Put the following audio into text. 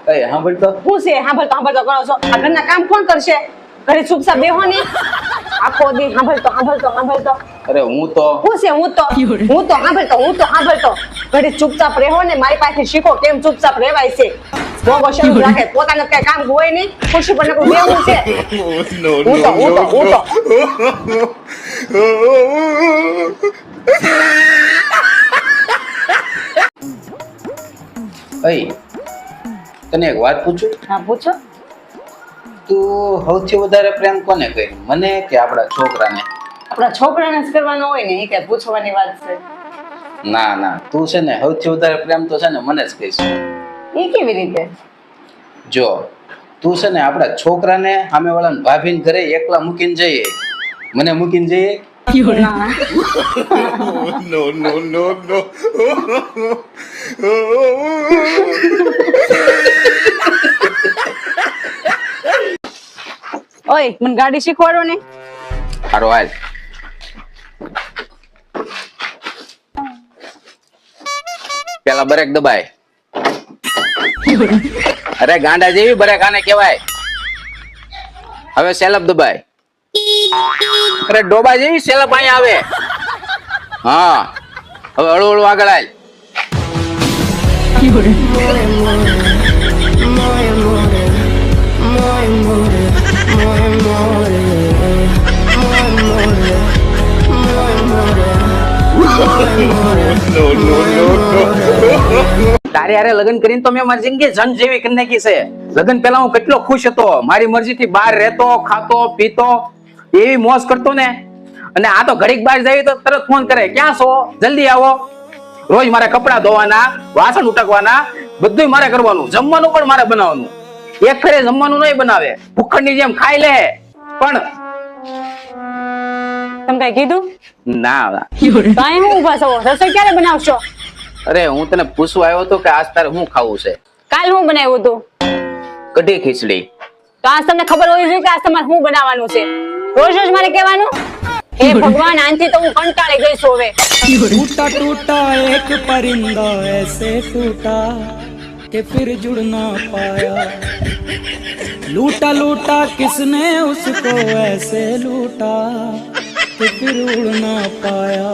એ સાંભળ તો હું છે સાંભળતો કરો છો આ ઘરના કામ કોણ કરશે ઘરે ચૂપચાપ બેહો ને આખો દી સાંભળતો અરે હું તો હું છે હું તો સાંભળતો ઘરે ચૂપચાપ રહેવો ને મારી પાસે શીખો કેમ ચૂપચાપ રહેવાય છે બોબો શરૂ રાખે પોતાને કઈ કામ હોય નહીં ખુશી પર નકરું બેવું છે હું તો એ તને એક વાત પૂછું હા પૂછો તું સૌથી વધારે પ્રેમ કોને કર્યો મને કે આપણા છોકરાને આપણા છોકરાને જ કરવાનો હોય ને એ કઈ પૂછવાની વાત છે ના તું છે ને સૌથી વધારે પ્રેમ તો છે ને મને જ કહીશ એ કેવી રીતે જો તું છે ને આપણા છોકરાને સામે વાળાને ભાભીને ઘરે એકલા મૂકીને જઈએ મને મૂકીને જઈએ ના. No. ઓય મને ગાડી શીખવાડો ને હારો હાલ પેલા બ્રેક દબાય અરે ગાંડા જેવી બ્રેક આને કહેવાય હવે સેલપ દબાય અરે ડોબા જેવી સેલપ અહીંયા આવે હા હવે હળવું આગળ હાલ તારે હારે લગ્ન કરીને તો મેં મારી જિંદગી જન જેવી કરી નાખી છે લગ્ન પહેલા હું કેટલો ખુશ હતો મારી મરજીથી બહાર રહેતો ખાતો પીતો એવી મોજ કરતો ને અને આ તો ઘડીક બહાર જાય તો તરત ફોન કરે ક્યાં છો જલ્દી આવો રોજ મારે કપડા ધોવાના વાસણ ઉટકવાના બધું મારે કરવાનું જમવાનું પણ મારે બનાવવાનું એક ફેરે જમવાનું નહીં બનાવે ભૂખડની જેમ ખાઈ લે પણ તમે કઈ કીધું ના કાંઈ હું ઉભા છો રસોઈ ક્યારે બનાવશો અરે હું તને પૂછવા આવ્યો હતો કે આજ તારે શું ખાવું છે કાલ હું બનાવ્યું હતું કઢી ખીચડી તો આજ તમને ખબર હોવી જોઈએ કે આજ તમારે શું બનાવવાનું છે રોજ મારે કહેવાનું હે ભગવાન આનથી તો હું કંટાળી ગઈ છું હવે टूटा टूटा एक परिंदा ऐसे टूटा कि फिर जुड़ ना पाया लूटा लूटा किसने उसको ऐसे लूटा कि फिर उड़ ना पाया